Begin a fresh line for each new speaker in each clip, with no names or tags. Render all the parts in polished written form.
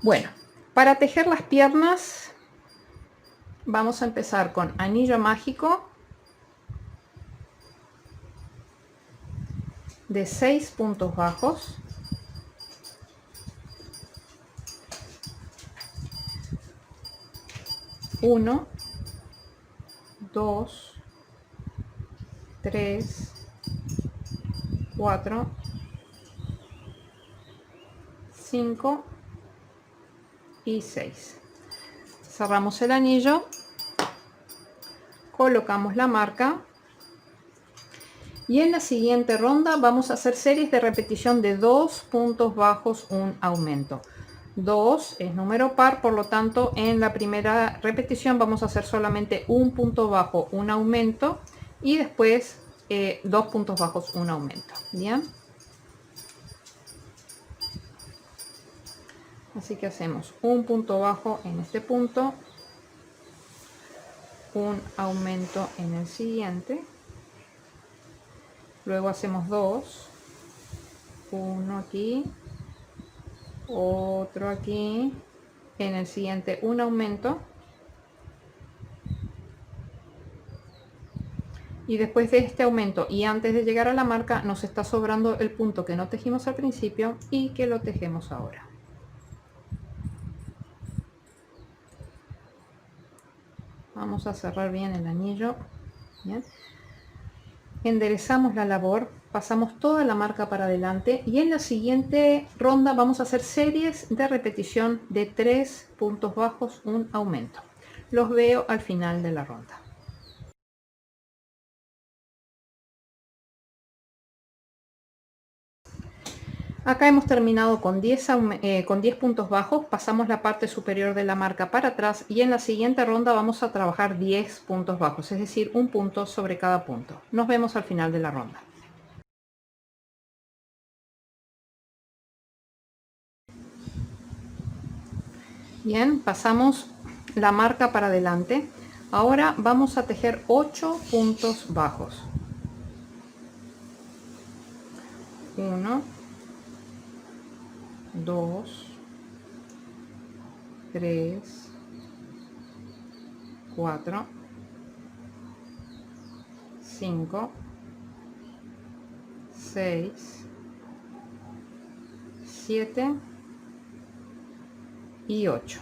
Bueno, para tejer las piernas vamos a empezar con anillo mágico de 6 puntos bajos, 1, 2, 3, 4, 5 y 6. Cerramos el anillo, colocamos la marca y en la siguiente ronda vamos a hacer series de repetición de 2 puntos bajos, un aumento. 2 es número par, por lo tanto en la primera repetición vamos a hacer solamente un punto bajo, un aumento, y después 2 puntos bajos, un aumento. Bien, así que hacemos un punto bajo en este punto, un aumento en el siguiente, luego hacemos 2, uno aquí, otro aquí, en el siguiente un aumento, y después de este aumento y antes de llegar a la marca nos está sobrando el punto que no tejimos al principio y que lo tejemos ahora. Vamos a cerrar bien el anillo. Bien, enderezamos la labor, pasamos toda la marca para adelante y en la siguiente ronda vamos a hacer series de repetición de 3 puntos bajos, un aumento. Los veo al final de la ronda. Acá hemos terminado con 10 puntos bajos, pasamos la parte superior de la marca para atrás y en la siguiente ronda vamos a trabajar 10 puntos bajos, es decir, un punto sobre cada punto. Nos vemos al final de la ronda. Bien, pasamos la marca para adelante. Ahora vamos a tejer 8 puntos bajos. 1, 2, 3, 4, 5, 6, 7 y 8.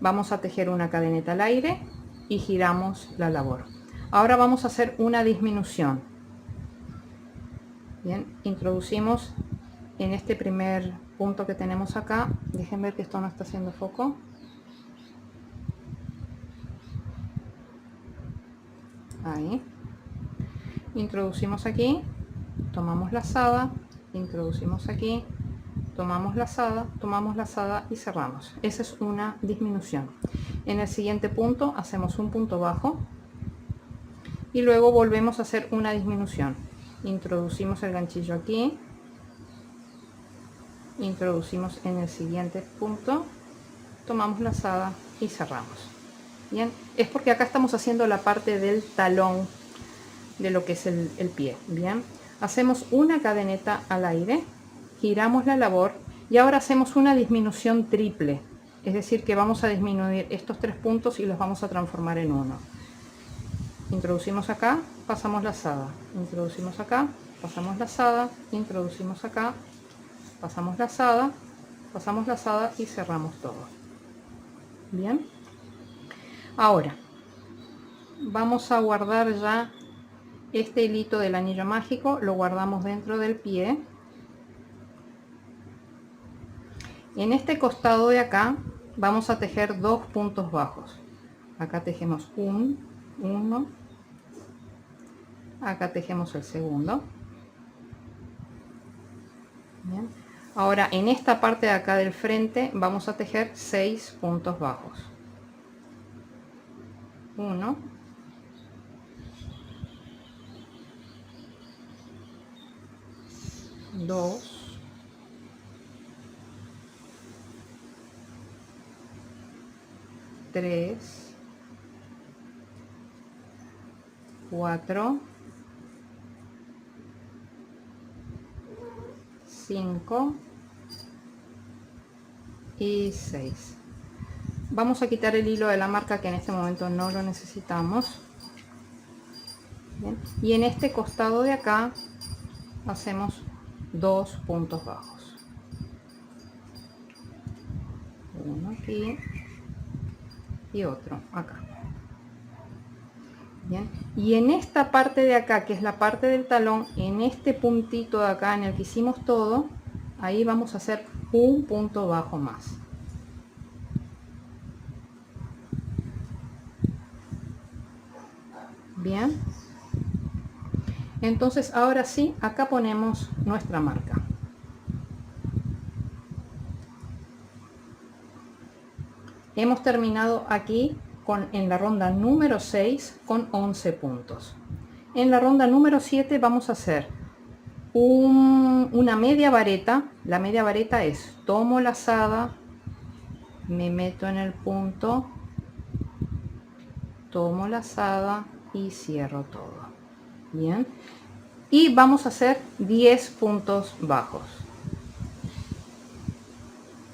Vamos a tejer una cadeneta al aire y giramos la labor. Ahora vamos a hacer una disminución. Bien, introducimos en este primer punto que tenemos acá. Dejen ver que esto no está haciendo foco. Ahí. Introducimos aquí, tomamos lazada, introducimos aquí, tomamos lazada y cerramos. Esa es una disminución. En el siguiente punto hacemos un punto bajo y luego volvemos a hacer una disminución. Introducimos el ganchillo aquí, introducimos en el siguiente punto, tomamos lazada y cerramos. Bien, es porque acá estamos haciendo la parte del talón de lo que es el pie. Bien, hacemos una cadeneta al aire, giramos la labor y ahora hacemos una disminución triple, es decir que vamos a disminuir estos 3 puntos y los vamos a transformar en uno. Introducimos acá, pasamos lazada, introducimos acá, pasamos lazada, introducimos acá, pasamos lazada y cerramos todo. Bien, ahora vamos a guardar ya este hilito del anillo mágico, lo guardamos dentro del pie. En este costado de acá vamos a tejer 2 puntos bajos. Acá tejemos uno, acá tejemos el segundo. Bien. Ahora en esta parte de acá del frente vamos a tejer 6 puntos bajos. 1, 2, 3, 4, 5, y 6. Vamos a quitar el hilo de la marca que en este momento no lo necesitamos. Bien. Y en este costado de acá hacemos 2 puntos bajos, uno aquí y otro acá. Bien. Y en esta parte de acá, que es la parte del talón, en este puntito de acá en el que hicimos todo, ahí vamos a hacer un punto bajo más. Bien, entonces ahora sí, acá ponemos nuestra marca. Hemos terminado aquí en la ronda número 6 con 11 puntos. En la ronda número 7 vamos a hacer una media vareta. La media vareta es: tomo lazada, me meto en el punto, tomo lazada y cierro todo. Bien, y vamos a hacer 10 puntos bajos.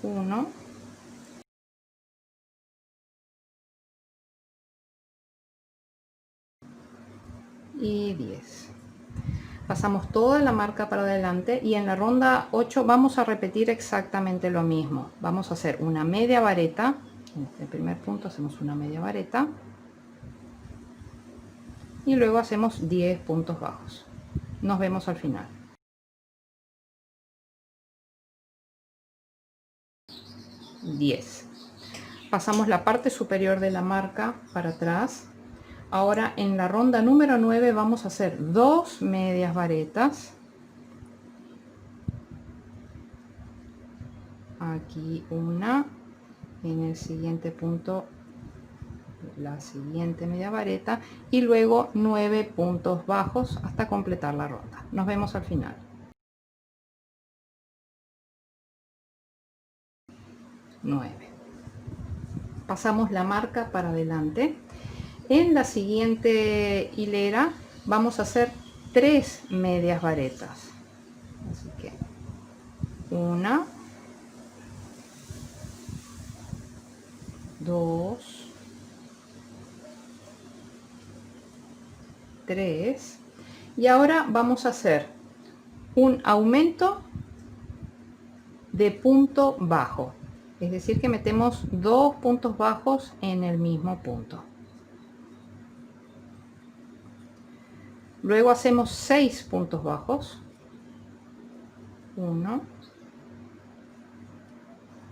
1, y 10. Pasamos toda la marca para adelante y en la ronda 8 vamos a repetir exactamente lo mismo. Vamos a hacer una media vareta. En este primer punto hacemos una media vareta y luego hacemos 10 puntos bajos. Nos vemos al final. 10. Pasamos la parte superior de la marca para atrás. Ahora en la ronda número 9 vamos a hacer 2 medias varetas. Aquí una, en el siguiente punto la siguiente media vareta y luego 9 puntos bajos hasta completar la ronda. Nos vemos al final. 9. Pasamos la marca para adelante. En la siguiente hilera vamos a hacer 3 medias varetas. Así que una, 2, 3 y ahora vamos a hacer un aumento de punto bajo, es decir que metemos 2 puntos bajos en el mismo punto. Luego hacemos 6 puntos bajos. 1,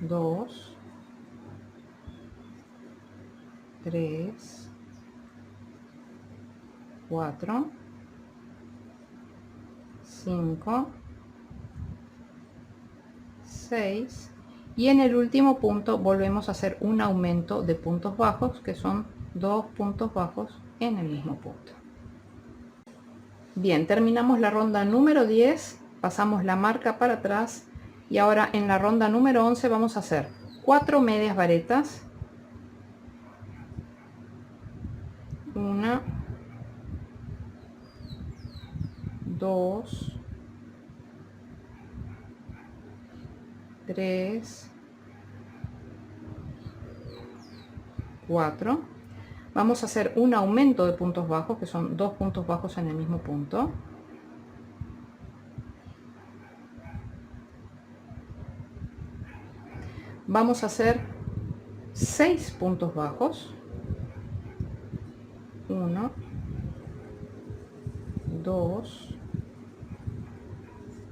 2, 3, 4, 5, 6 y en el último punto volvemos a hacer un aumento de puntos bajos que son 2 puntos bajos en el mismo punto. Bien, terminamos la ronda número 10, pasamos la marca para atrás y ahora en la ronda número 11 vamos a hacer 4 medias varetas, 1, 2, 3, 4. Vamos a hacer un aumento de puntos bajos que son 2 puntos bajos en el mismo punto. Vamos a hacer 6 puntos bajos. 1, 2,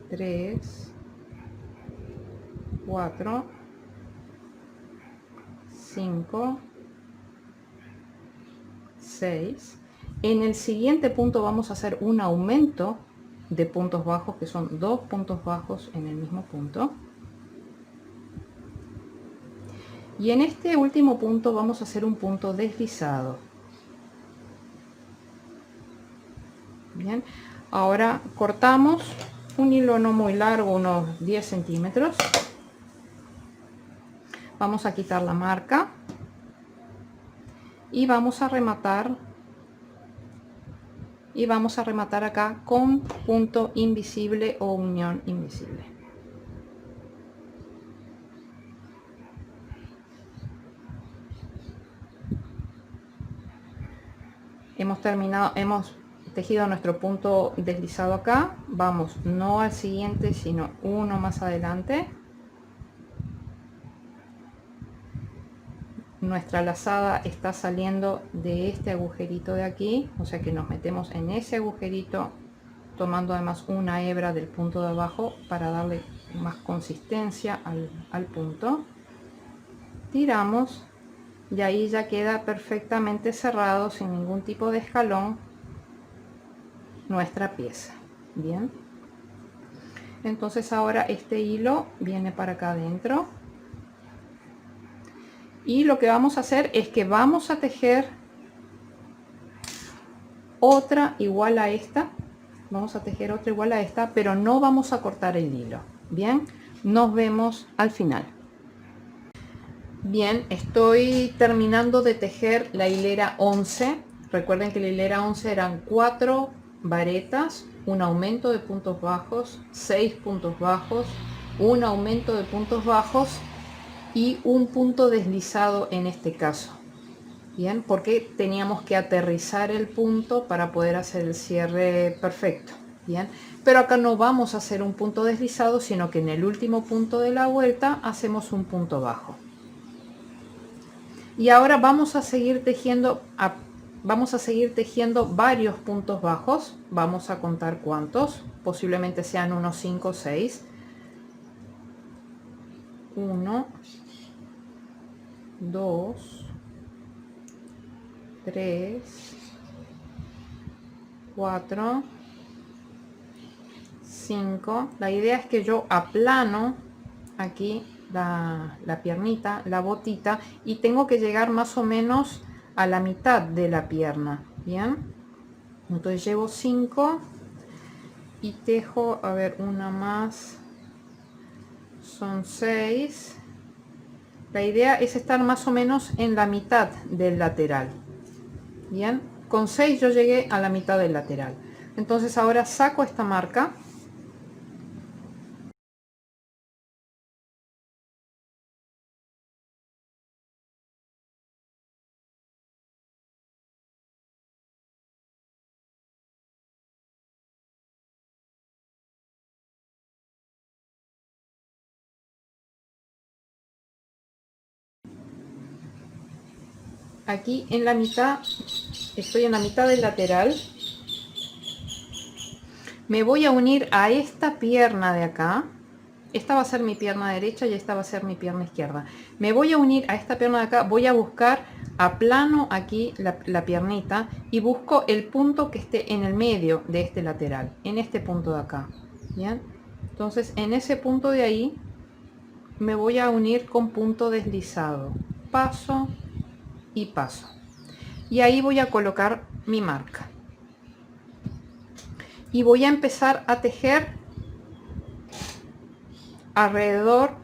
3, 4, 5, 6. En el siguiente punto vamos a hacer un aumento de puntos bajos que son 2 puntos bajos en el mismo punto. Y en este último punto vamos a hacer un punto deslizado. Bien, ahora cortamos un hilo no muy largo, unos 10 centímetros. Vamos a quitar la marca y vamos a rematar acá con punto invisible o unión invisible. hemos terminado, hemos tejido nuestro punto deslizado acá, vamos no al siguiente sino uno más adelante. Nuestra lazada está saliendo de este agujerito de aquí, o sea que nos metemos en ese agujerito, tomando además una hebra del punto de abajo para darle más consistencia al punto. Tiramos y ahí ya queda perfectamente cerrado, sin ningún tipo de escalón, nuestra pieza. Bien, entonces ahora este hilo viene para acá adentro y lo que vamos a hacer es que vamos a tejer otra igual a esta. Vamos a tejer otra igual a esta, pero no vamos a cortar el hilo. Bien, nos vemos al final. Bien, estoy terminando de tejer la hilera 11. Recuerden que la hilera 11 eran 4 varetas, un aumento de puntos bajos, 6 puntos bajos, un aumento de puntos bajos y un punto deslizado en este caso. Bien, porque teníamos que aterrizar el punto para poder hacer el cierre perfecto. Bien, pero acá no vamos a hacer un punto deslizado, sino que en el último punto de la vuelta hacemos un punto bajo. Y ahora vamos a seguir tejiendo varios puntos bajos. Vamos a contar cuántos, posiblemente sean unos 5 o 6. 1, 2, 3, 4, 5. La idea es que yo aplano aquí la piernita, la botita, y tengo que llegar más o menos a la mitad de la pierna. Bien, entonces llevo 5 y tejo, a ver, una más, son 6. La idea es estar más o menos en la mitad del lateral. Bien, con 6 yo llegué a la mitad del lateral. Entonces ahora saco esta marca. Aquí en la mitad, estoy en la mitad del lateral. Me voy a unir a esta pierna de acá. Esta va a ser mi pierna derecha y esta va a ser mi pierna izquierda. Me voy a unir a esta pierna de acá. Voy a buscar a plano aquí la piernita y busco el punto que esté en el medio de este lateral, en este punto de acá. Bien, entonces en ese punto de ahí me voy a unir con punto deslizado, paso y paso, y ahí voy a colocar mi marca y voy a empezar a tejer alrededor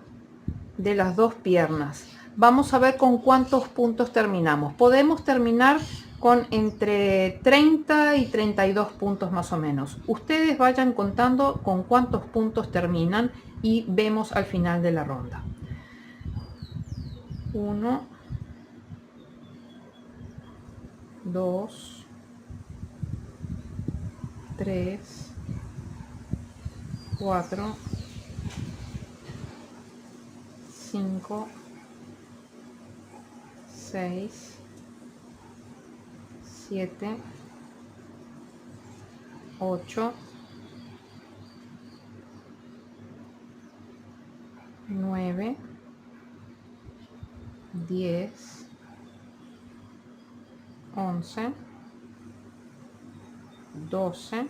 de las dos piernas. Vamos a ver con cuántos puntos terminamos. Podemos terminar con entre 30 y 32 puntos más o menos. Ustedes vayan contando con cuántos puntos terminan y vemos al final de la ronda. 1, 2, 3, 4, 5, 6, 7, 8, 9, 10, 11, 12,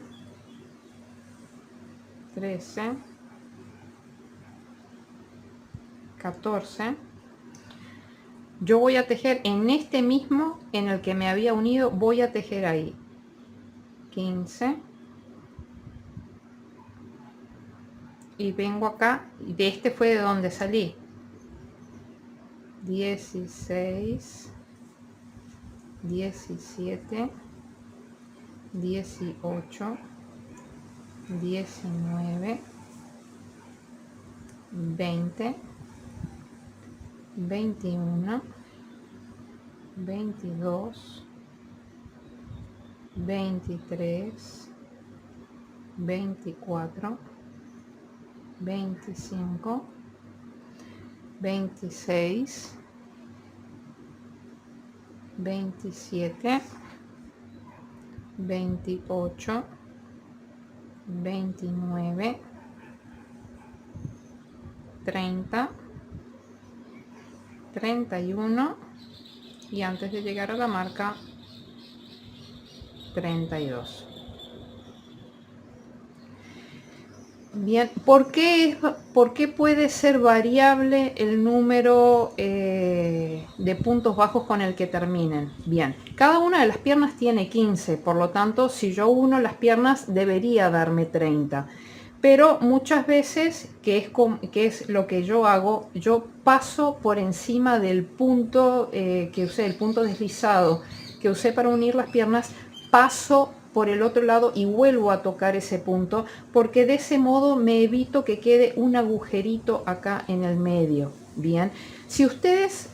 13, 14. Yo voy a tejer en este mismo en el que me había unido, voy a tejer ahí 15 y vengo acá, y de este fue de donde salí, 16, 17, 18, 19, 20, 21, 22, 23, 24, 25, 26, 27, 28, 29, 30, 31 y antes de llegar a la marca 32. Bien, ¿por qué puede ser variable el número de puntos bajos con el que terminen? Bien, cada una de las piernas tiene 15, por lo tanto, si yo uno las piernas debería darme 30. Pero muchas veces, que es lo que yo hago, yo paso por encima del punto que usé, el punto deslizado que usé para unir las piernas, paso por el otro lado y vuelvo a tocar ese punto, porque de ese modo me evito que quede un agujerito acá en el medio. Bien, si ustedes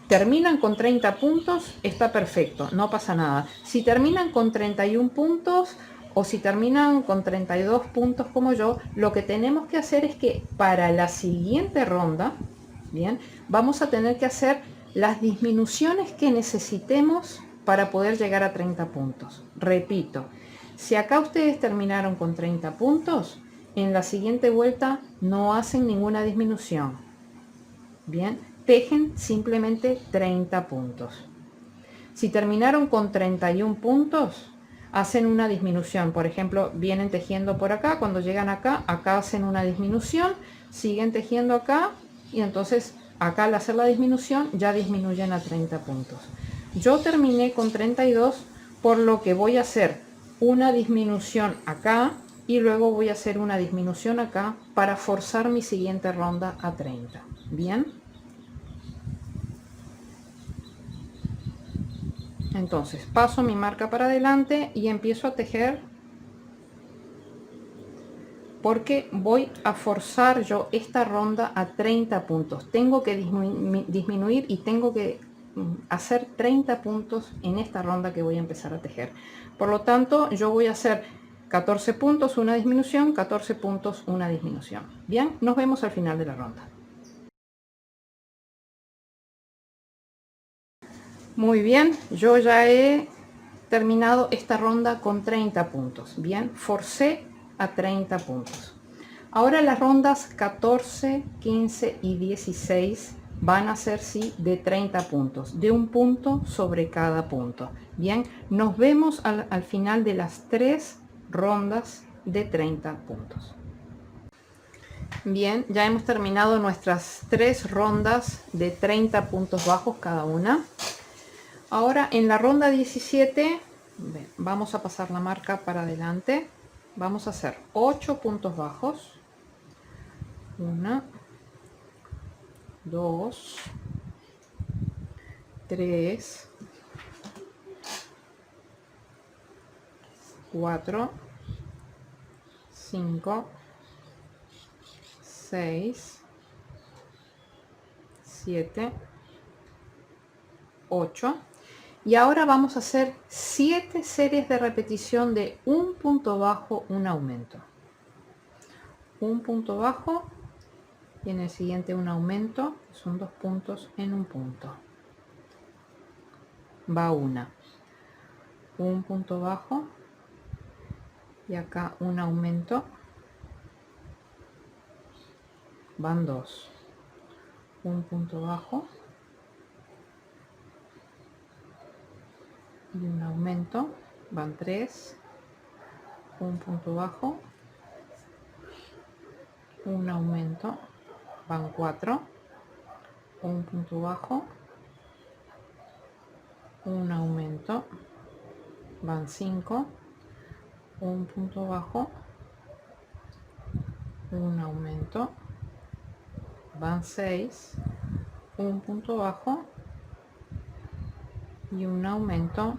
terminan con 30 puntos, está perfecto, no pasa nada. Si terminan con 31 puntos, o si terminan con 32 puntos como yo, lo que tenemos que hacer es que para la siguiente ronda, bien, vamos a tener que hacer las disminuciones que necesitemos para poder llegar a 30 puntos. Repito, si acá ustedes terminaron con 30 puntos, en la siguiente vuelta no hacen ninguna disminución. Bien, tejen simplemente 30 puntos. Si terminaron con 31 puntos, hacen una disminución. Por ejemplo, vienen tejiendo por acá, cuando llegan acá, acá hacen una disminución, siguen tejiendo acá y entonces acá al hacer la disminución ya disminuyen a 30 puntos. Yo terminé con 32, por lo que voy a hacer una disminución acá y luego voy a hacer una disminución acá para forzar mi siguiente ronda a 30. Bien. Entonces paso mi marca para adelante y empiezo a tejer, porque voy a forzar yo esta ronda a 30 puntos. Tengo que disminuir y tengo que hacer 30 puntos en esta ronda que voy a empezar a tejer. Por lo tanto, yo voy a hacer 14 puntos, una disminución, 14 puntos, una disminución. Bien, nos vemos al final de la ronda. Muy bien, yo ya he terminado esta ronda con 30 puntos. Bien, forcé a 30 puntos. Ahora las rondas 14, 15 y 16 van a ser sí de 30 puntos, de un punto sobre cada punto. Bien, nos vemos al final de las 3 rondas de 30 puntos. Bien, ya hemos terminado nuestras 3 rondas de 30 puntos bajos cada una. Ahora en la ronda 17 vamos a pasar la marca para adelante. Vamos a hacer 8 puntos bajos. 1, 2, 3, 4, 5, 6, 7, 8. Y ahora vamos a hacer 7 series de repetición de un punto bajo, un aumento. Un punto bajo y en el siguiente un aumento, que son 2 puntos en un punto. Va un punto bajo y acá un aumento, van 2, un punto bajo y un aumento, van 3, un punto bajo, un aumento, van 4, un punto bajo, un aumento, van 5, un punto bajo, un aumento, van 6, un punto bajo y un aumento,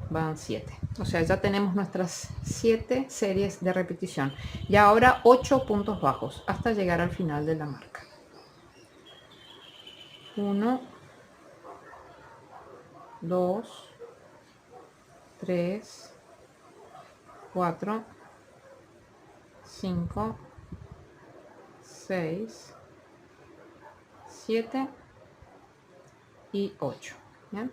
van 7. O sea, ya tenemos nuestras 7 series de repetición y ahora 8 puntos bajos hasta llegar al final de la marca. 1, 2, 3, 4, 5, 6, 7 y 8. ¿Bien?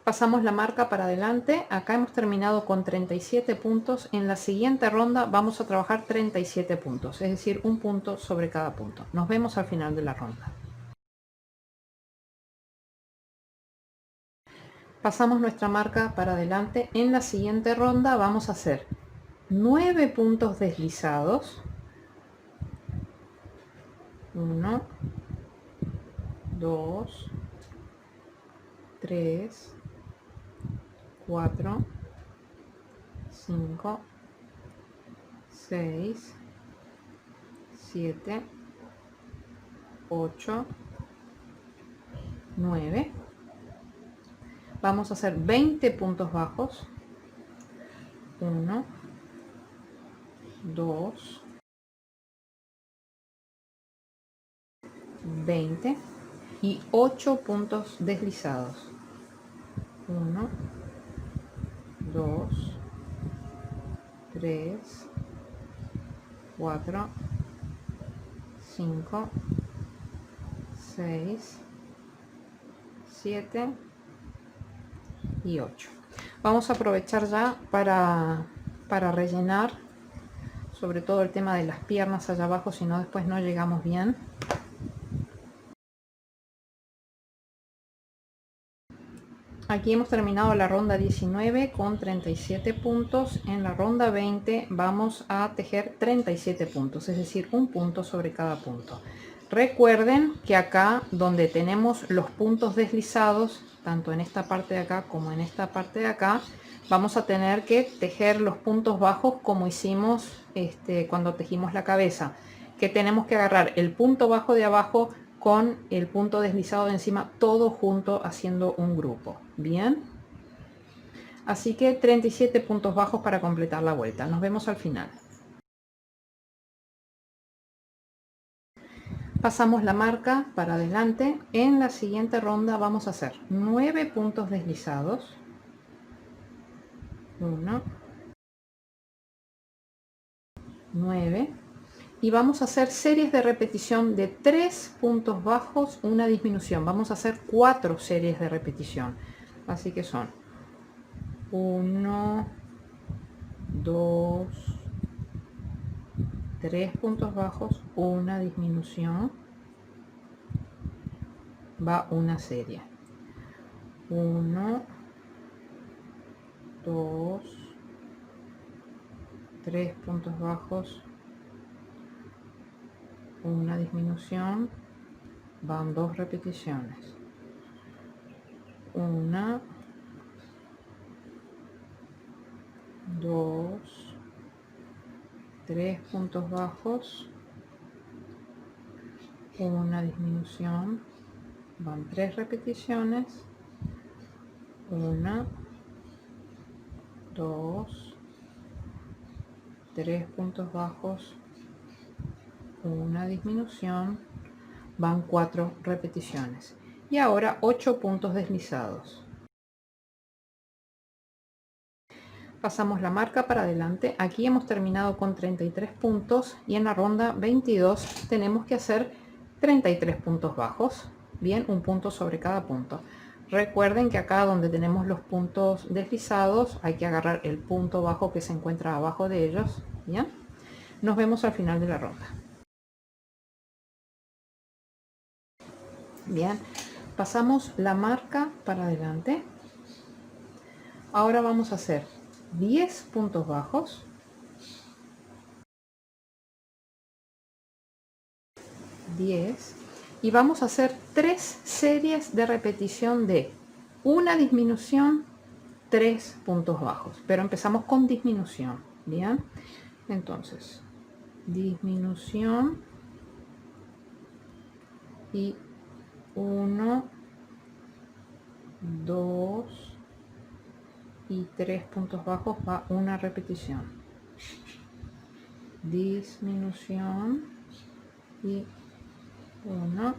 Pasamos la marca para adelante. Acá hemos terminado con 37 puntos. En la siguiente ronda vamos a trabajar 37 puntos, es decir, un punto sobre cada punto. Nos vemos al final de la ronda. Pasamos nuestra marca para adelante. En la siguiente ronda vamos a hacer 9 puntos deslizados. 1, 2, 3, 4, 5, 6, 7, 8, 9. Vamos a hacer 20 puntos bajos. 1, 2, 20 y 8 puntos deslizados. 1, 2, 3, 4, 5, 6, 7 y 8. Vamos a aprovechar ya para rellenar, sobre todo el tema de las piernas allá abajo, si no después no llegamos bien. Aquí hemos terminado la ronda 19 con 37 puntos. En la ronda 20 vamos a tejer 37 puntos, es decir, un punto sobre cada punto. Recuerden que acá donde tenemos los puntos deslizados, tanto en esta parte de acá como en esta parte de acá, vamos a tener que tejer los puntos bajos como hicimos cuando tejimos la cabeza, que tenemos que agarrar el punto bajo de abajo con el punto deslizado de encima, todo junto haciendo un grupo. Bien, así que 37 puntos bajos para completar la vuelta. Nos vemos al final. Pasamos la marca para adelante. En la siguiente ronda vamos a hacer 9 puntos deslizados. 1, 9. Y vamos a hacer series de repetición de 3 puntos bajos, una disminución. Vamos a hacer 4 series de repetición. Así que son 1, 2, 3 puntos bajos, una disminución, va una serie. 1, 2, 3 puntos bajos, una disminución, van 2 repeticiones. 1, 2, 3 puntos bajos, una disminución, van 3 repeticiones. 1, 2, 3 puntos bajos, una disminución, van 4 repeticiones. Y ahora 8 puntos deslizados. Pasamos la marca para adelante. Aquí hemos terminado con 33 puntos y en la ronda 22 tenemos que hacer 33 puntos bajos. Bien, un punto sobre cada punto. Recuerden que acá donde tenemos los puntos deslizados hay que agarrar el punto bajo que se encuentra abajo de ellos. Bien, nos vemos al final de la ronda. Bien, pasamos la marca para adelante. Ahora vamos a hacer 10 puntos bajos, 10, y vamos a hacer 3 series de repetición de una disminución, 3 puntos bajos, pero empezamos con disminución. Bien, entonces disminución y 1, 2 y 3 puntos bajos, va una repetición, disminución y 1,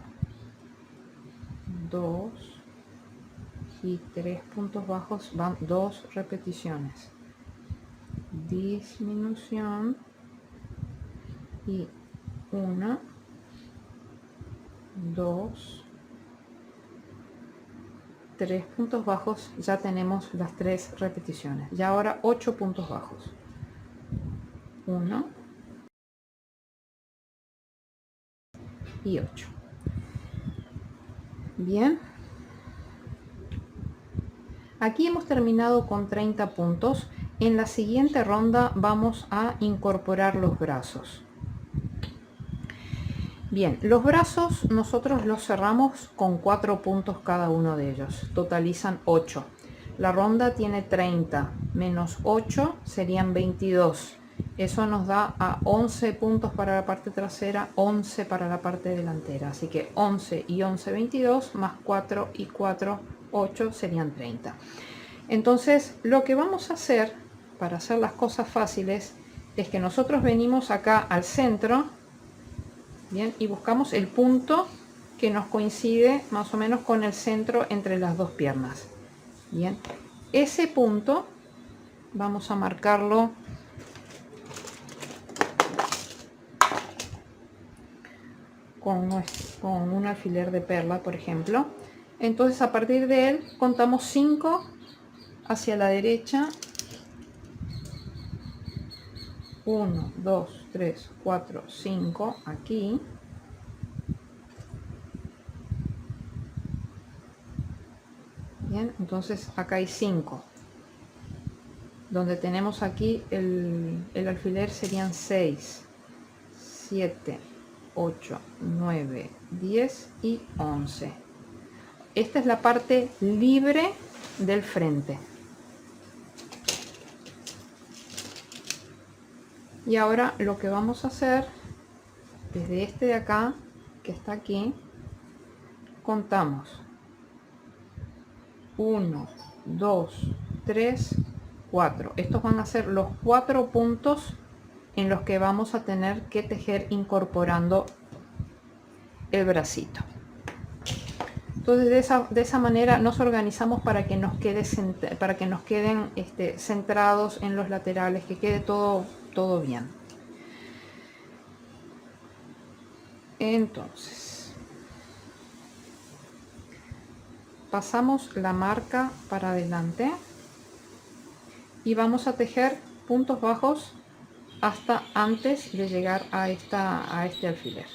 2 y 3 puntos bajos, van 2 repeticiones, disminución y 1, 2, 3 puntos bajos. Ya tenemos las 3 repeticiones. Y ahora 8 puntos bajos, 1 y 8. Bien, aquí hemos terminado con 30 puntos. En la siguiente ronda vamos a incorporar los brazos. Bien, los brazos nosotros los cerramos con 4 puntos cada uno de ellos, totalizan 8. La ronda tiene 30, menos 8 serían 22. Eso nos da a 11 puntos para la parte trasera, 11 para la parte delantera. Así que 11 y 11, 22, más 4 y 4, 8 serían 30. Entonces, lo que vamos a hacer para hacer las cosas fáciles es que nosotros venimos acá al centro, bien, y buscamos el punto que nos coincide más o menos con el centro entre las dos piernas. Bien, ese punto vamos a marcarlo con un alfiler de perla, por ejemplo. Entonces, a partir de él contamos 5 hacia la derecha, 1, 2, 3, 4, 5 aquí. Bien, entonces acá hay 5. Donde tenemos aquí el alfiler serían 6, 7, 8, 9, 10 y 11. Esta es la parte libre del frente. Y ahora lo que vamos a hacer, desde este de acá, que está aquí, contamos 1, 2, 3, 4. Estos van a ser los 4 puntos en los que vamos a tener que tejer incorporando el bracito. Entonces de esa manera nos organizamos para que nos queden centrados en los laterales, que quede todo bien. Entonces pasamos la marca para adelante y vamos a tejer puntos bajos hasta antes de llegar a este alfiler.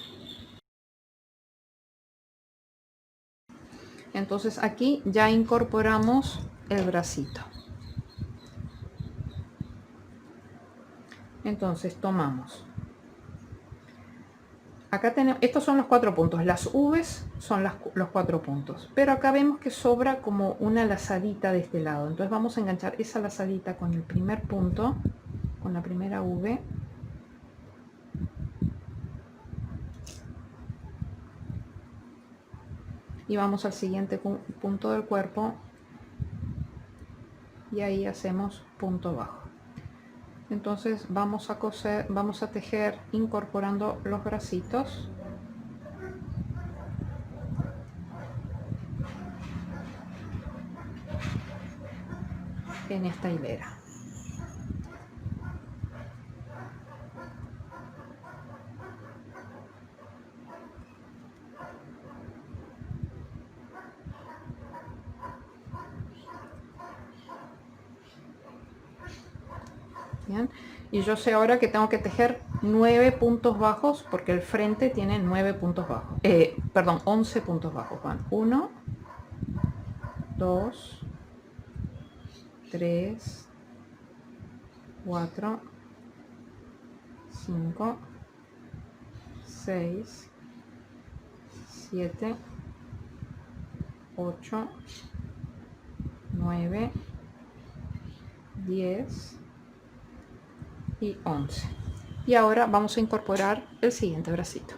Entonces aquí ya incorporamos el bracito. Entonces tomamos, acá tenemos, estos son los 4 puntos, las V's son los 4 puntos, pero acá vemos que sobra como una lazadita de este lado. Entonces vamos a enganchar esa lazadita con el primer punto, con la primera V, y vamos al siguiente punto del cuerpo y ahí hacemos punto bajo. Entonces vamos a tejer incorporando los bracitos en esta hilera. Bien, y yo sé ahora que tengo que tejer 9 puntos bajos porque el frente tiene 9 puntos bajos, perdón, 11 puntos bajos. Van 1, 2, 3, 4, 5, 6, 7, 8, 9, 10 y 11. Y ahora vamos a incorporar el siguiente bracito.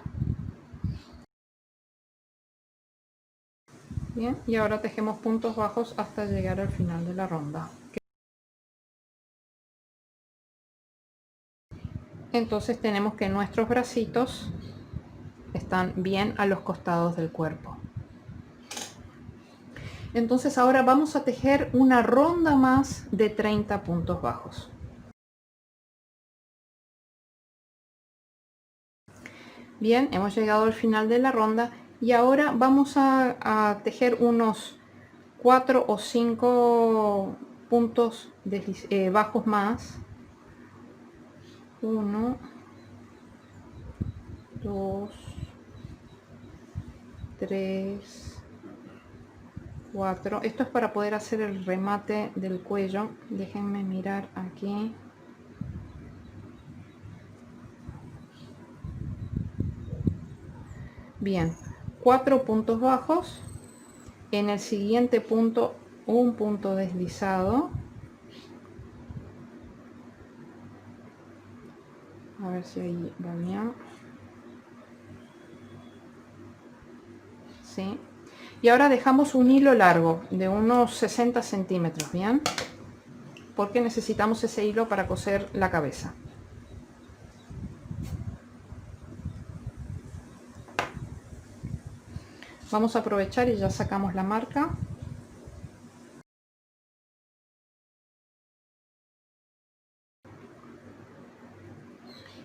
Bien, y ahora tejemos puntos bajos hasta llegar al final de la ronda. Entonces tenemos que nuestros bracitos están bien a los costados del cuerpo. Entonces ahora vamos a tejer una ronda más de 30 puntos bajos. Bien, hemos llegado al final de la ronda y ahora vamos a tejer unos 4 o 5 puntos bajos más. 1, 2, 3, 4. Esto es para poder hacer el remate del cuello. Déjenme mirar aquí. Bien, 4 puntos bajos. En el siguiente punto, un punto deslizado. A ver si ahí va bien. ¿Sí? Y ahora dejamos un hilo largo de unos 60 centímetros, ¿bien? Porque necesitamos ese hilo para coser la cabeza. Vamos a aprovechar y ya sacamos la marca.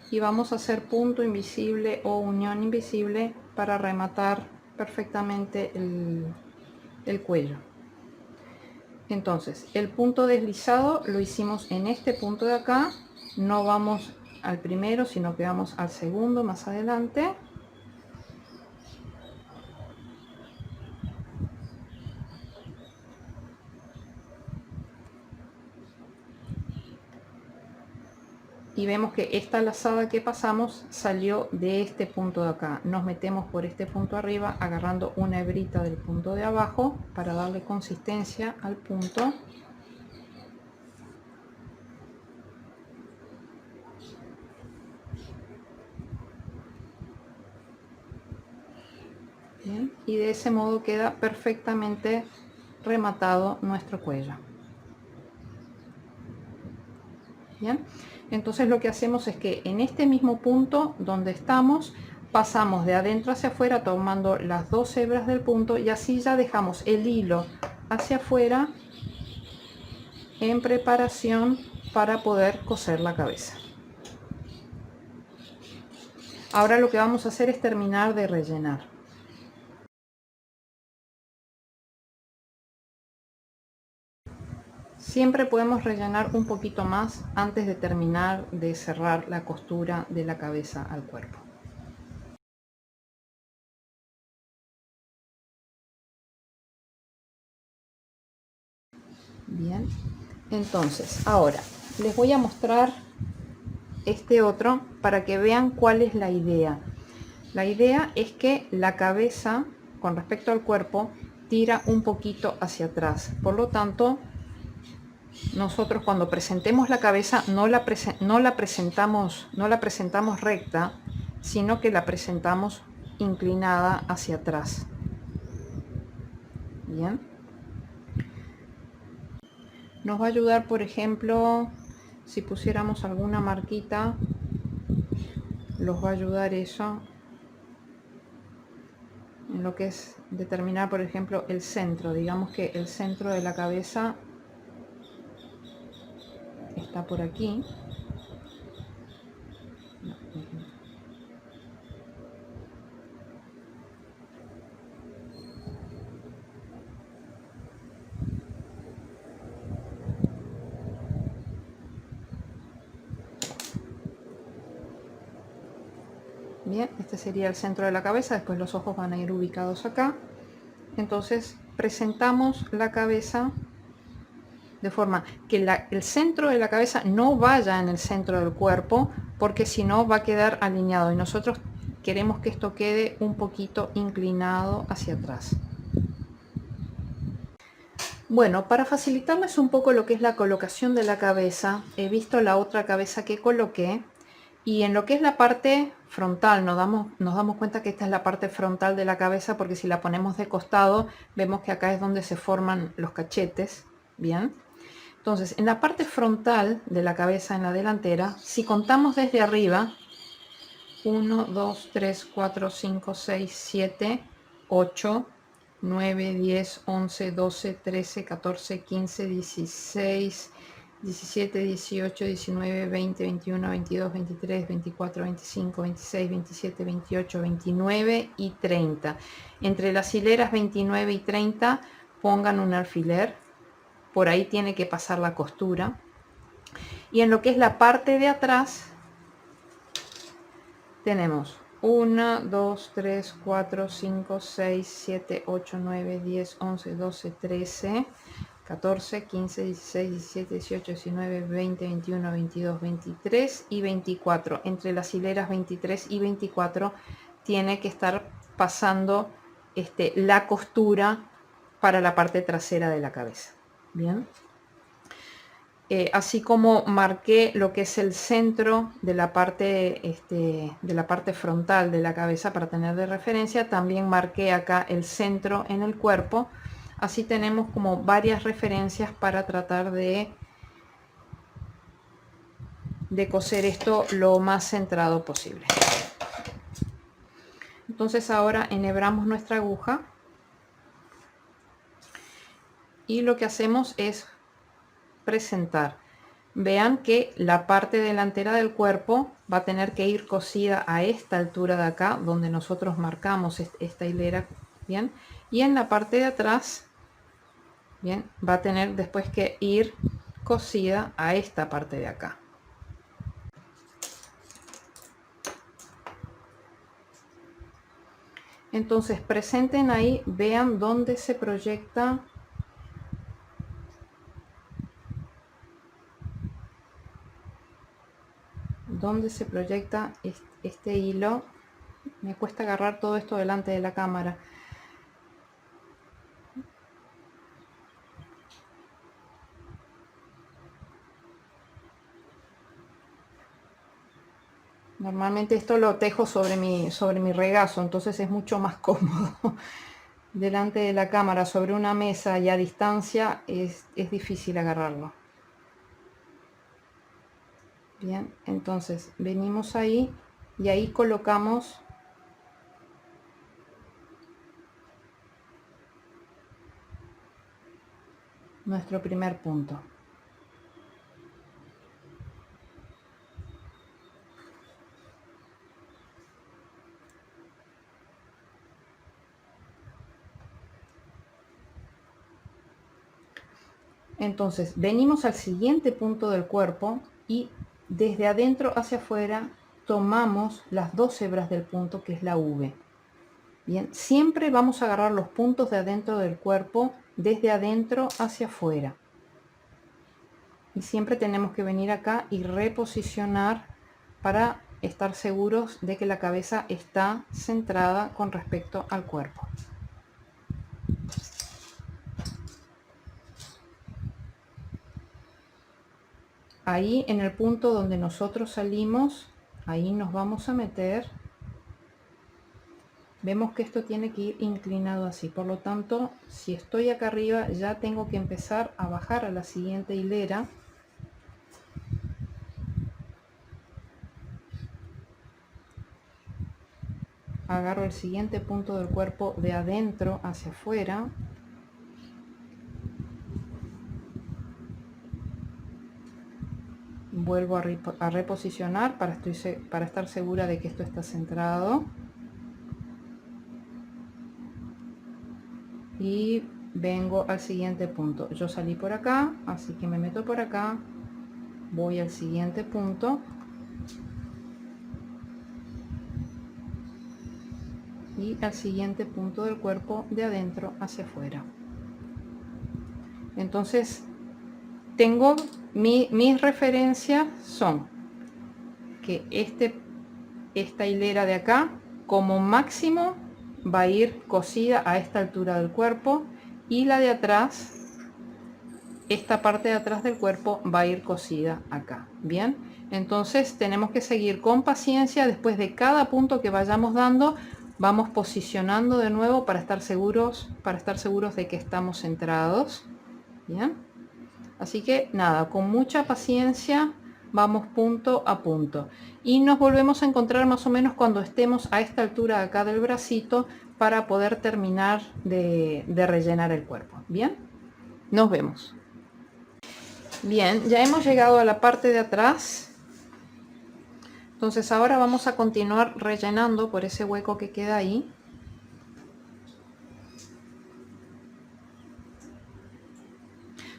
Y vamos a hacer punto invisible o unión invisible para rematar perfectamente el cuello. Entonces, el punto deslizado lo hicimos en este punto de acá. No vamos al primero, sino que vamos al segundo más adelante. Y vemos que esta lazada que pasamos salió de este punto de acá. Nos metemos por este punto arriba agarrando una hebrita del punto de abajo para darle consistencia al punto. Bien, y de ese modo queda perfectamente rematado nuestro cuello. Bien, entonces lo que hacemos es que en este mismo punto donde estamos pasamos de adentro hacia afuera tomando las dos hebras del punto y así ya dejamos el hilo hacia afuera en preparación para poder coser la cabeza. Ahora lo que vamos a hacer es terminar de rellenar. Siempre podemos rellenar un poquito más antes de terminar de cerrar la costura de la cabeza al cuerpo. Bien, entonces ahora les voy a mostrar este otro para que vean cuál es la idea. La idea es que la cabeza con respecto al cuerpo tira un poquito hacia atrás. Por lo tanto, nosotros cuando presentemos la cabeza no la presentamos recta, sino que la presentamos inclinada hacia atrás. Bien. Nos va a ayudar, por ejemplo, si pusiéramos alguna marquita, los va a ayudar eso en lo que es determinar, por ejemplo, el centro. Digamos que el centro de la cabeza está por aquí. Bien, este sería el centro de la cabeza, después los ojos van a ir ubicados acá. Entonces presentamos la cabeza de forma que el centro de la cabeza no vaya en el centro del cuerpo, porque si no va a quedar alineado y nosotros queremos que esto quede un poquito inclinado hacia atrás. Bueno, para facilitarles un poco lo que es la colocación de la cabeza, he visto la otra cabeza que coloqué y en lo que es la parte frontal nos damos cuenta que esta es la parte frontal de la cabeza, porque si la ponemos de costado vemos que acá es donde se forman los cachetes. Bien, entonces en la parte frontal de la cabeza, en la delantera, si contamos desde arriba 1, 2, 3, 4, 5, 6, 7, 8, 9, 10, 11, 12, 13, 14, 15, 16, 17, 18, 19, 20, 21, 22, 23, 24, 25, 26, 27, 28, 29 y 30. Entre las hileras 29 y 30 pongan un alfiler. Por ahí tiene que pasar la costura. Y en lo que es la parte de atrás tenemos 1, 2, 3, 4, 5, 6, 7, 8, 9, 10, 11, 12, 13, 14, 15, 16, 17, 18, 19, 20, 21, 22, 23 y 24. Entre las hileras 23 y 24 tiene que estar pasando la costura para la parte trasera de la cabeza. Bien. Así como marqué lo que es el centro de la parte frontal de la cabeza para tener de referencia, también marqué acá el centro en el cuerpo. Así tenemos como varias referencias para tratar de coser esto lo más centrado posible. Entonces ahora enhebramos nuestra aguja y lo que hacemos es presentar. Vean que la parte delantera del cuerpo va a tener que ir cosida a esta altura de acá, donde nosotros marcamos esta hilera, bien, y en la parte de atrás, bien, va a tener después que ir cosida a esta parte de acá. Entonces presenten ahí, vean dónde se proyecta este hilo. Me cuesta agarrar todo esto delante de la cámara. Normalmente esto lo tejo sobre mi regazo, entonces es mucho más cómodo. Delante de la cámara, sobre una mesa y a distancia, es difícil agarrarlo. Bien, entonces venimos ahí y ahí colocamos nuestro primer punto. Entonces venimos al siguiente punto del cuerpo y desde adentro hacia afuera tomamos las dos hebras del punto, que es la V. Bien, siempre vamos a agarrar los puntos de adentro del cuerpo desde adentro hacia afuera. Y siempre tenemos que venir acá y reposicionar para estar seguros de que la cabeza está centrada con respecto al cuerpo. Ahí en el punto donde nosotros salimos, ahí nos vamos a meter. Vemos que esto tiene que ir inclinado así, por lo tanto, si estoy acá arriba ya tengo que empezar a bajar a la siguiente hilera. Agarro el siguiente punto del cuerpo de adentro hacia afuera. Vuelvo a reposicionar para estar segura de que esto está centrado. Y vengo al siguiente punto. Yo salí por acá, así que me meto por acá. Voy al siguiente punto. Y al siguiente punto del cuerpo de adentro hacia afuera. Entonces tengo mis referencias son que esta hilera de acá como máximo va a ir cosida a esta altura del cuerpo, y la de atrás, esta parte de atrás del cuerpo va a ir cosida acá. Bien, entonces tenemos que seguir con paciencia. Después de cada punto que vayamos dando, vamos posicionando de nuevo para estar seguros de que estamos centrados. Bien, así que nada, con mucha paciencia vamos punto a punto y nos volvemos a encontrar más o menos cuando estemos a esta altura de acá del bracito para poder terminar de rellenar el cuerpo. Bien, nos vemos. Bien, ya hemos llegado a la parte de atrás. Entonces ahora vamos a continuar rellenando por ese hueco que queda ahí.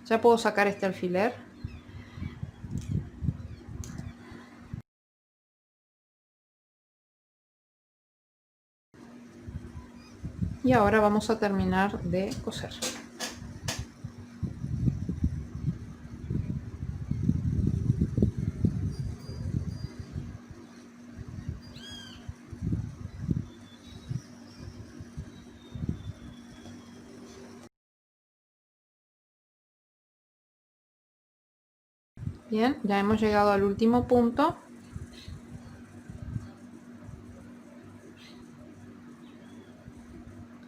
Ya puedo sacar este alfiler. Y ahora vamos a terminar de coser. Bien, ya hemos llegado al último punto.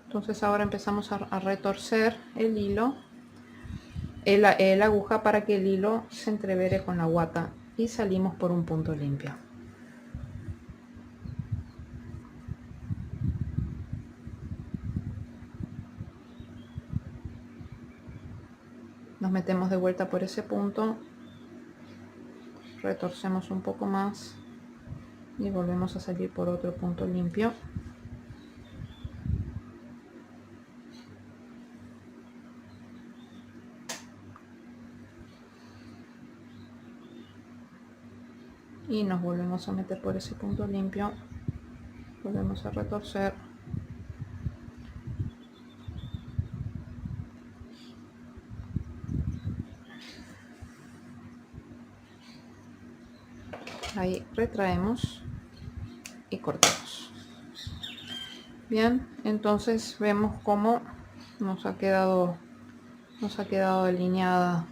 Entonces ahora empezamos a retorcer el hilo, la aguja, para que el hilo se entrevere con la guata, y salimos por un punto limpio. Nos metemos de vuelta por ese punto, retorcemos un poco más y volvemos a salir por otro punto limpio. Y nos volvemos a meter por ese punto limpio, volvemos a retorcer. Ahí retraemos y cortamos. Bien, entonces vemos cómo nos ha quedado alineada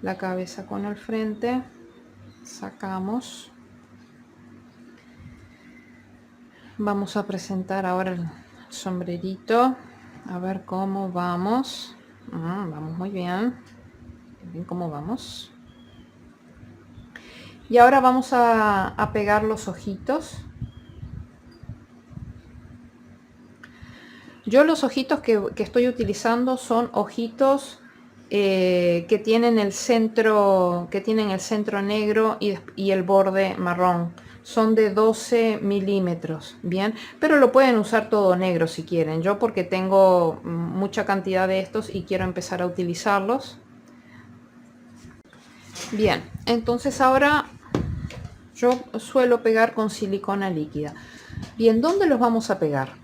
la cabeza con el frente. Sacamos. Vamos a presentar ahora el sombrerito, a ver cómo vamos. Vamos muy bien. Bien, cómo vamos. Y ahora vamos a pegar los ojitos. Yo los ojitos que estoy utilizando son ojitos que tienen el centro negro y el borde marrón. Son de 12 milímetros, bien, pero lo pueden usar todo negro si quieren. Yo, porque tengo mucha cantidad de estos y quiero empezar a utilizarlos. Bien, entonces ahora yo suelo pegar con silicona líquida. Bien, ¿dónde los vamos a pegar?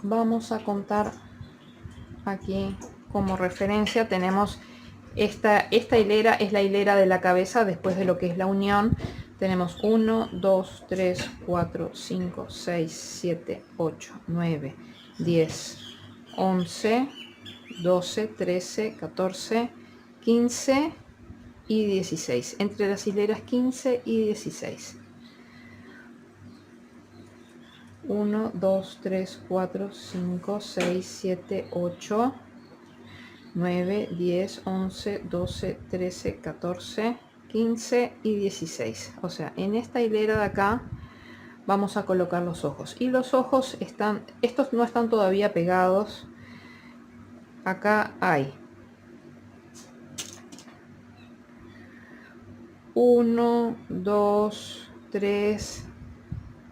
Vamos a contar aquí como referencia. Tenemos esta hilera, es la hilera de la cabeza después de lo que es la unión. Tenemos 1, 2, 3, 4, 5, 6, 7, 8, 9, 10, 11, 12, 13, 14, 15 y 16. Entre las hileras 15 y 16. 1, 2, 3, 4, 5, 6, 7, 8, 9, 10, 11, 12, 13, 14, 15 y 16. O sea, en esta hilera de acá vamos a colocar los ojos. Y los ojos estos no están todavía pegados. Acá hay 1, 2, 3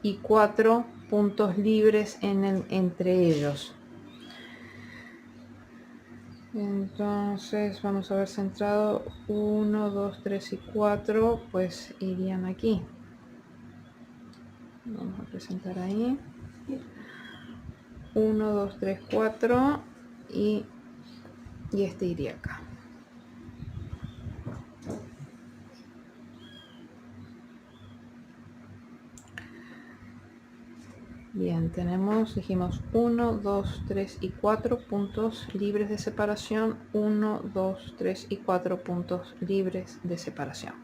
y 4 puntos libres entre ellos. Entonces vamos a ver centrado 1, 2, 3 y 4, pues irían aquí. Vamos a presentar ahí 1, 2, 3, 4 y este iría acá. Bien, dijimos 1, 2, 3 y 4 puntos libres de separación. 1, 2, 3 y 4 puntos libres de separación.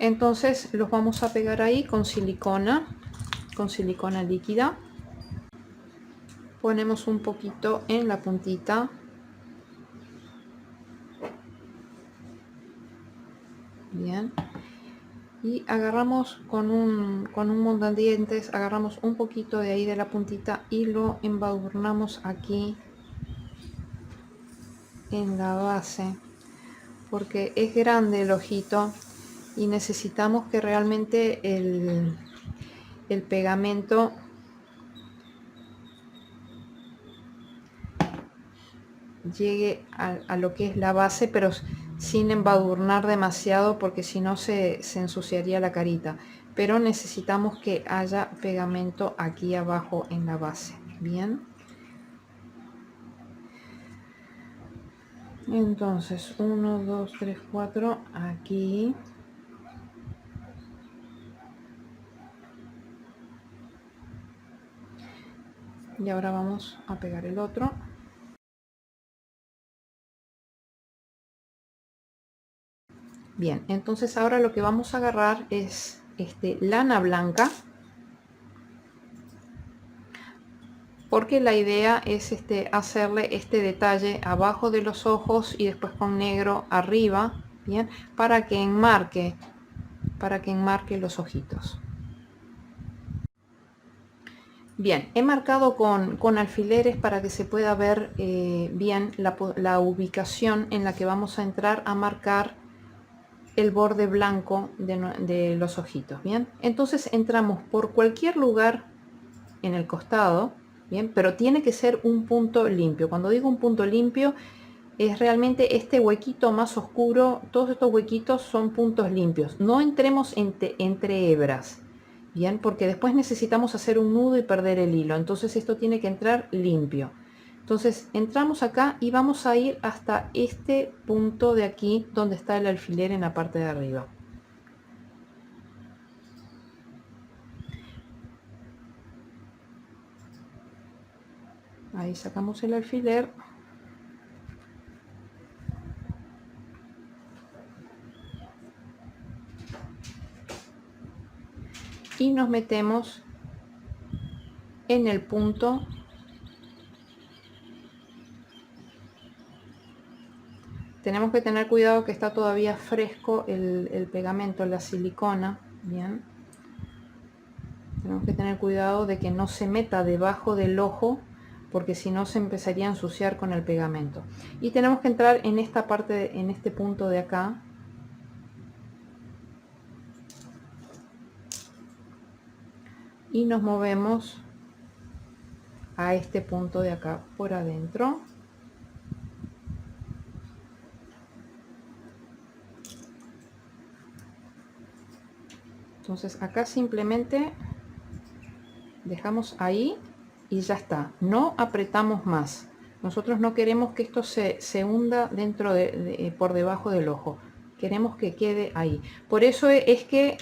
Entonces los vamos a pegar ahí con silicona líquida. Ponemos un poquito en la puntita. Bien. y agarramos con un mondadientes, agarramos un poquito de ahí de la puntita y lo embadurnamos aquí en la base, porque es grande el ojito y necesitamos que realmente el pegamento llegue a lo que es la base, pero sin embadurnar demasiado, porque si no se ensuciaría la carita. Pero necesitamos que haya pegamento aquí abajo en la base. Bien, entonces 1 2 3 4 aquí, y ahora vamos a pegar el otro. Bien, entonces ahora lo que vamos a agarrar es lana blanca, porque la idea es hacerle este detalle abajo de los ojos y después con negro arriba, bien, para que enmarque los ojitos. Bien, he marcado con alfileres para que se pueda ver bien la ubicación en la que vamos a entrar a marcar el borde blanco de los ojitos. Bien, entonces entramos por cualquier lugar en el costado, bien, pero tiene que ser un punto limpio. Cuando digo un punto limpio, es realmente este huequito más oscuro. Todos estos huequitos son puntos limpios. No entremos entre hebras, bien, porque después necesitamos hacer un nudo y perder el hilo. Entonces esto tiene que entrar limpio. Entonces entramos acá y vamos a ir hasta este punto de aquí donde está el alfiler en la parte de arriba. Ahí sacamos el alfiler. Y nos metemos en el punto tenemos que tener cuidado que está todavía fresco el pegamento, la silicona, bien, tenemos que tener cuidado de que no se meta debajo del ojo, porque si no se empezaría a ensuciar con el pegamento. Y tenemos que entrar en esta parte, en este punto de acá, y nos movemos a este punto de acá por adentro. Entonces acá simplemente dejamos ahí y ya está, no apretamos más. Nosotros no queremos que esto se hunda dentro por debajo del ojo, queremos que quede ahí. Por eso es que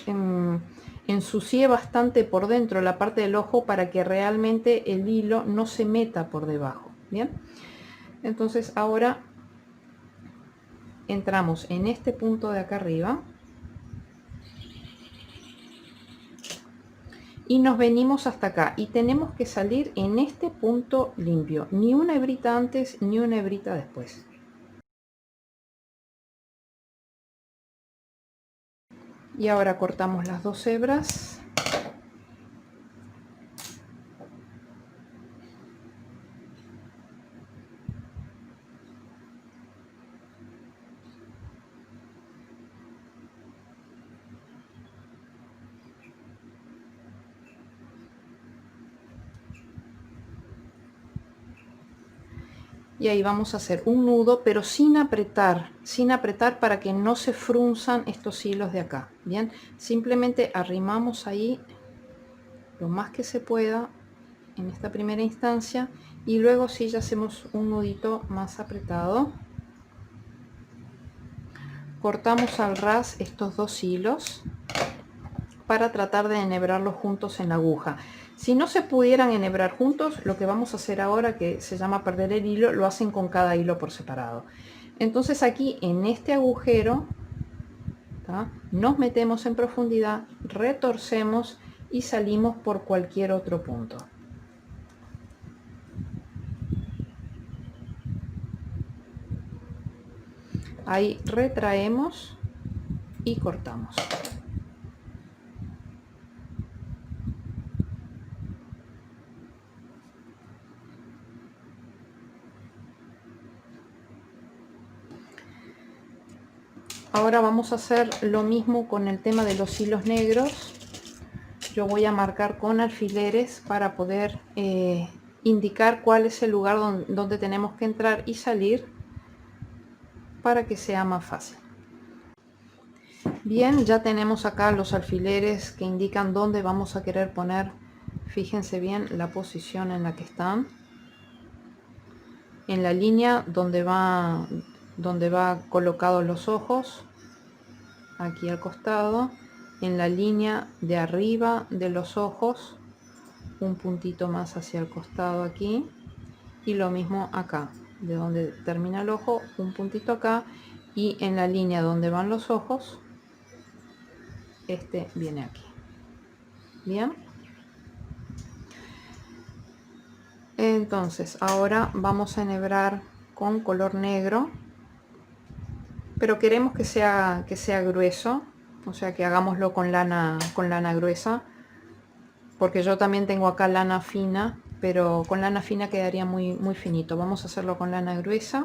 ensucié bastante por dentro la parte del ojo, para que realmente el hilo no se meta por debajo. Bien, entonces ahora entramos en este punto de acá arriba y nos venimos hasta acá, y tenemos que salir en este punto limpio, ni una hebrita antes ni una hebrita después. Y ahora cortamos las dos hebras. Y ahí vamos a hacer un nudo, pero sin apretar para que no se frunzan estos hilos de acá. Bien, simplemente arrimamos ahí lo más que se pueda en esta primera instancia, y luego sí ya hacemos un nudito más apretado. Cortamos al ras estos dos hilos para tratar de enhebrarlos juntos en la aguja. Si no se pudieran enhebrar juntos, lo que vamos a hacer ahora, que se llama perder el hilo, lo hacen con cada hilo por separado. Entonces aquí en este agujero, ¿tá?, nos metemos en profundidad, retorcemos y salimos por cualquier otro punto. Ahí retraemos y cortamos. Ahora vamos a hacer lo mismo con el tema de los hilos negros. Yo voy a marcar con alfileres para poder indicar cuál es el lugar donde tenemos que entrar y salir para que sea más fácil. Bien, ya tenemos acá los alfileres que indican dónde vamos a querer poner. Fíjense bien la posición en la que están. En la línea donde va colocados los ojos, aquí al costado. En la línea de arriba de los ojos, un puntito más hacia el costado aquí. Y lo mismo acá, de donde termina el ojo, un puntito acá. Y en la línea donde van los ojos, este viene aquí. Bien. Entonces ahora vamos a enhebrar con color negro, pero queremos que sea grueso, o sea que hagámoslo con lana gruesa, porque yo también tengo acá lana fina, pero con lana fina quedaría muy finito. Vamos a hacerlo con lana gruesa.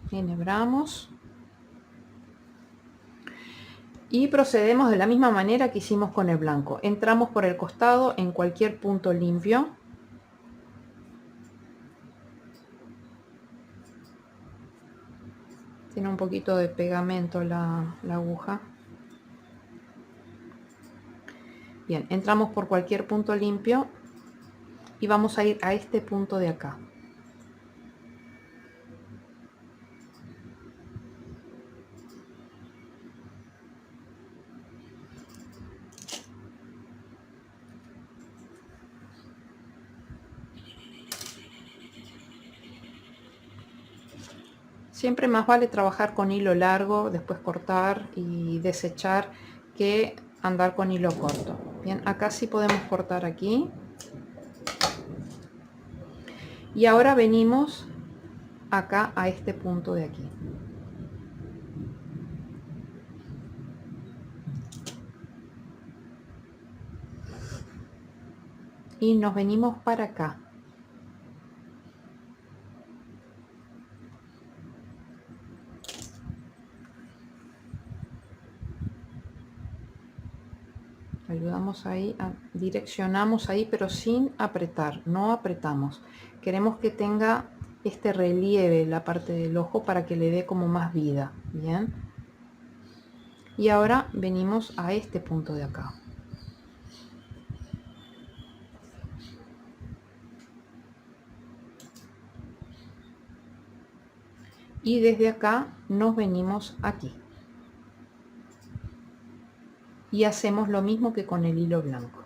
Enhebramos y procedemos de la misma manera que hicimos con el blanco. Entramos por el costado en cualquier punto limpio. Tiene un poquito de pegamento la aguja. Bien, entramos por cualquier punto limpio y vamos a ir a este punto de acá. Siempre más vale trabajar con hilo largo, después cortar y desechar, que andar con hilo corto. Bien, acá sí podemos cortar aquí. Y ahora venimos acá a este punto de aquí. Y nos venimos para acá. Ayudamos ahí, direccionamos ahí, pero sin apretar, no apretamos. Queremos que tenga este relieve la parte del ojo para que le dé como más vida. Bien. Y ahora venimos a este punto de acá. Y desde acá nos venimos aquí. Y hacemos lo mismo que con el hilo blanco.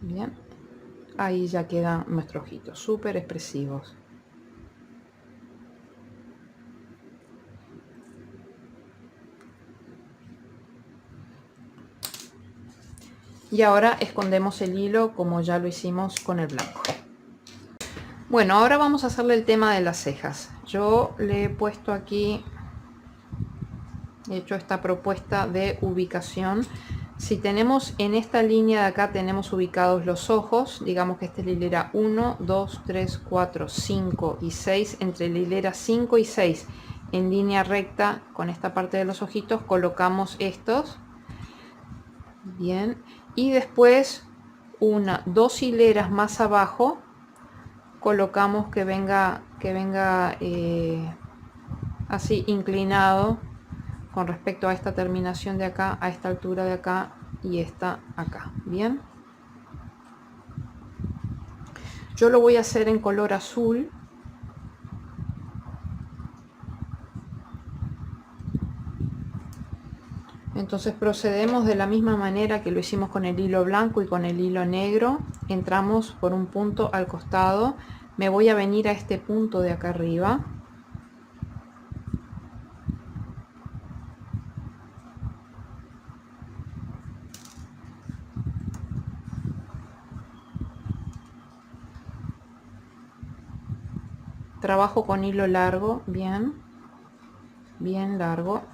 Bien, ahí ya quedan nuestros ojitos súper expresivos. Y ahora escondemos el hilo como ya lo hicimos con el blanco. Bueno, ahora vamos a hacerle el tema de las cejas. Yo le he puesto aquí, he hecho esta propuesta de ubicación. Si tenemos en esta línea de acá, tenemos ubicados los ojos, digamos que esta es la hilera 1, 2, 3, 4, 5 y 6. Entre la hilera 5 y 6 en línea recta con esta parte de los ojitos colocamos estos. Bien, y después dos hileras más abajo colocamos que venga así inclinado con respecto a esta terminación de acá, a esta altura de acá y esta acá. Bien, yo lo voy a hacer en color azul. Entonces procedemos de la misma manera que lo hicimos con el hilo blanco y con el hilo negro. Entramos por un punto al costado, me voy a venir a este punto de acá arriba. trabajo con hilo largo, bien largo.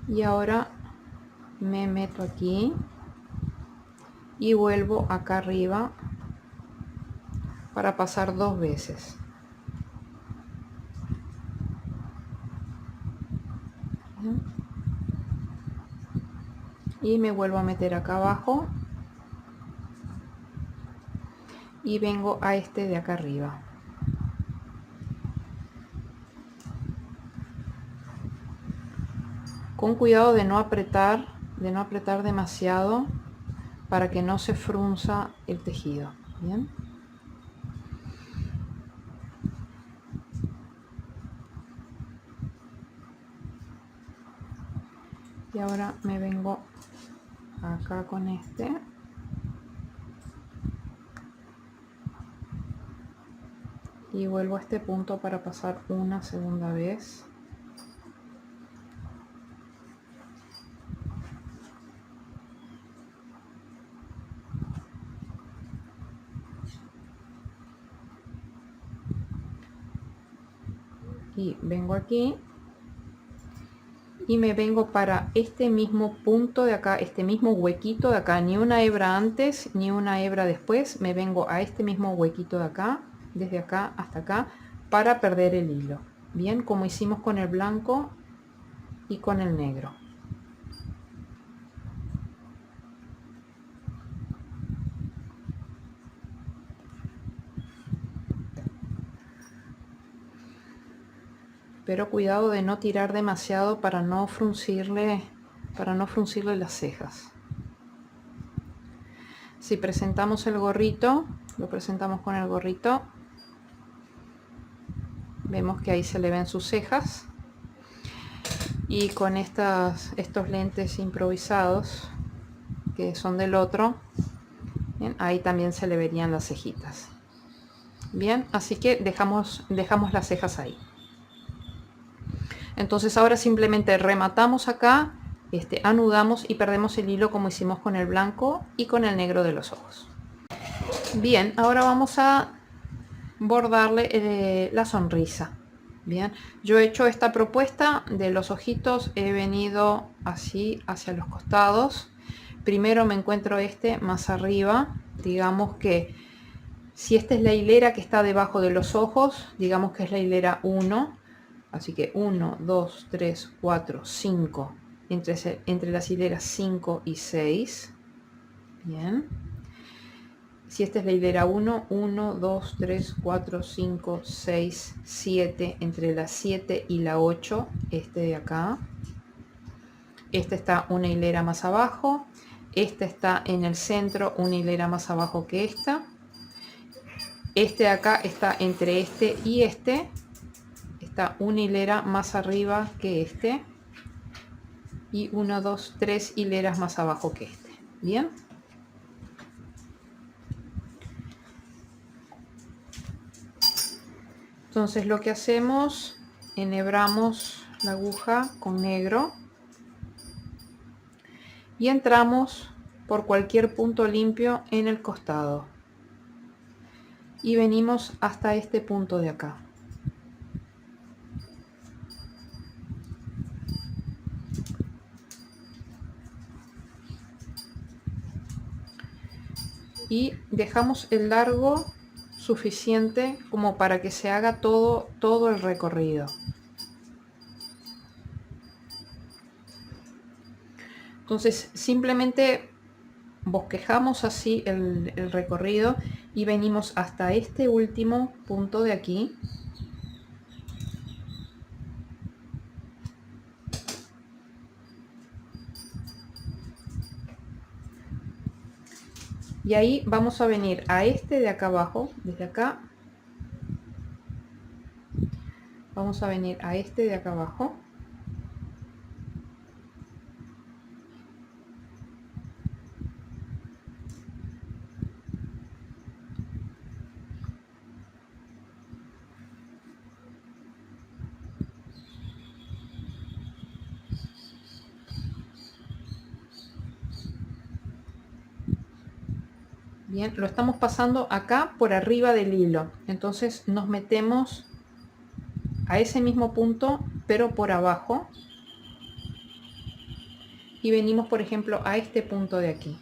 Y ahora me meto aquí y vuelvo acá arriba para pasar 2 veces. Bien. Y me vuelvo a meter acá abajo y vengo a este de acá arriba. Con cuidado de no apretar demasiado para que no se frunza el tejido. Bien. Y ahora me vengo acá con este y vuelvo a este punto para pasar una segunda vez. Y vengo aquí y me vengo para este mismo punto de acá, este mismo huequito de acá, ni una hebra antes ni una hebra después. Me vengo a este mismo huequito de acá, desde acá hasta acá, para perder el hilo, bien, como hicimos con el blanco y con el negro. Pero cuidado de no tirar demasiado para no fruncirle las cejas. Si presentamos el gorrito, lo presentamos con el gorrito, vemos que ahí se le ven sus cejas. Y con estos lentes improvisados que son del otro, bien, ahí también se le verían las cejitas. Bien, así que dejamos las cejas ahí. Entonces ahora simplemente rematamos acá, anudamos y perdemos el hilo como hicimos con el blanco y con el negro de los ojos. Bien, ahora vamos a bordarle la sonrisa. Bien, yo he hecho esta propuesta de los ojitos, he venido así hacia los costados. Primero me encuentro más arriba, digamos que si esta es la hilera que está debajo de los ojos, digamos que es la hilera 1, así que 1, 2, 3, 4, 5, entre las hileras 5 y 6. Bien. Si esta es la hilera 1, 1, 2, 3, 4, 5, 6, 7, entre la 7 y la 8, este de acá. Esta está una hilera más abajo, esta está en el centro, una hilera más abajo que esta. Este de acá está entre este y este, está una hilera más arriba que este. Y 1, 2, 3 hileras más abajo que este. Bien. Entonces lo que hacemos, enhebramos la aguja con negro y entramos por cualquier punto limpio en el costado y venimos hasta este punto de acá. Y dejamos el largo suficiente como para que se haga todo el recorrido. Entonces simplemente bosquejamos así el recorrido y venimos hasta este último punto de aquí. Y ahí vamos a venir a este de acá abajo, desde acá. Vamos a venir a este de acá abajo. Bien, lo estamos pasando acá por arriba del hilo. Entonces nos metemos a ese mismo punto, pero por abajo. Y venimos, por ejemplo, a este punto de aquí.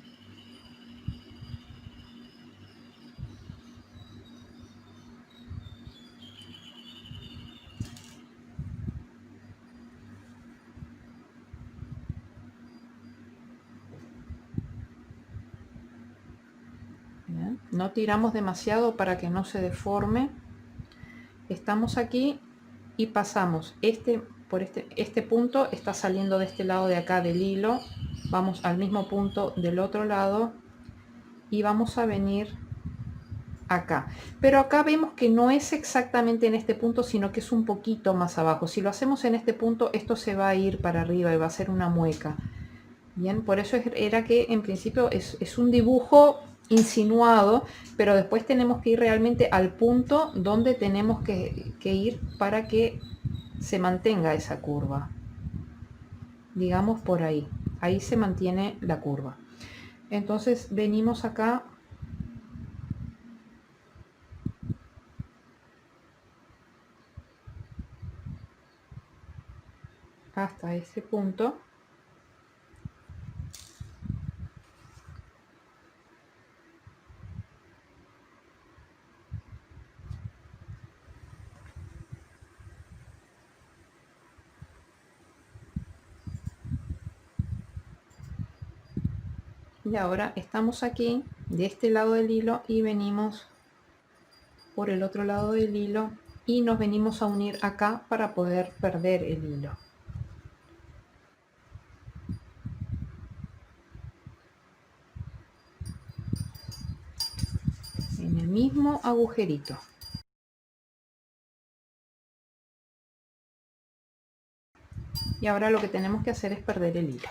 Bien, no tiramos demasiado para que no se deforme. Estamos aquí y pasamos por este punto está saliendo de este lado de acá del hilo. Vamos al mismo punto del otro lado y vamos a venir acá, pero acá vemos que no es exactamente en este punto, sino que es un poquito más abajo. Si lo hacemos en este punto, esto se va a ir para arriba y va a ser una mueca. Bien, por eso era que en principio es un dibujo insinuado, pero después tenemos que ir realmente al punto donde tenemos que ir para que se mantenga esa curva. Digamos por ahí, ahí se mantiene la curva. Entonces venimos acá hasta ese punto. Y ahora estamos aquí de este lado del hilo y venimos por el otro lado del hilo y nos venimos a unir acá para poder perder el hilo. En el mismo agujerito. Y ahora lo que tenemos que hacer es perder el hilo.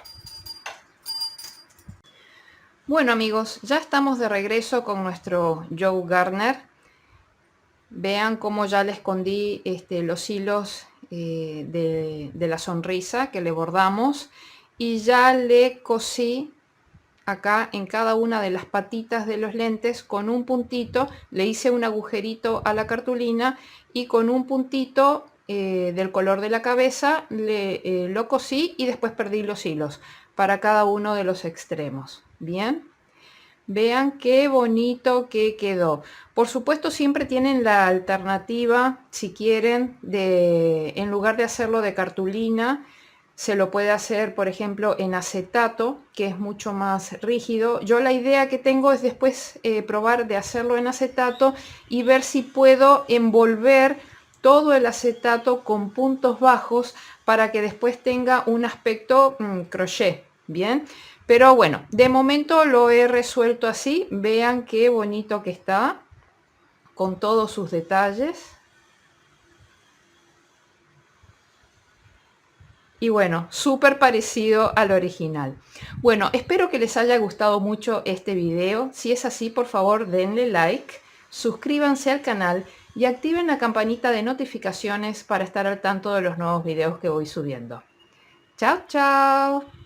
Bueno amigos, ya estamos de regreso con nuestro Joe Gardner. Vean cómo ya le escondí los hilos de la sonrisa que le bordamos y ya le cosí acá en cada una de las patitas de los lentes con un puntito. Le hice un agujerito a la cartulina y con un puntito del color de la cabeza lo cosí y después perdí los hilos para cada uno de los extremos. Bien, vean qué bonito que quedó. Por supuesto siempre tienen la alternativa, si quieren, en lugar de hacerlo de cartulina, se lo puede hacer, por ejemplo, en acetato, que es mucho más rígido. Yo la idea que tengo es después probar de hacerlo en acetato y ver si puedo envolver todo el acetato con puntos bajos para que después tenga un aspecto crochet. Bien, pero bueno, de momento lo he resuelto así. Vean qué bonito que está con todos sus detalles. Y bueno, súper parecido al original. Bueno, espero que les haya gustado mucho este video. Si es así, por favor denle like, suscríbanse al canal y activen la campanita de notificaciones para estar al tanto de los nuevos videos que voy subiendo. ¡Chao, chao!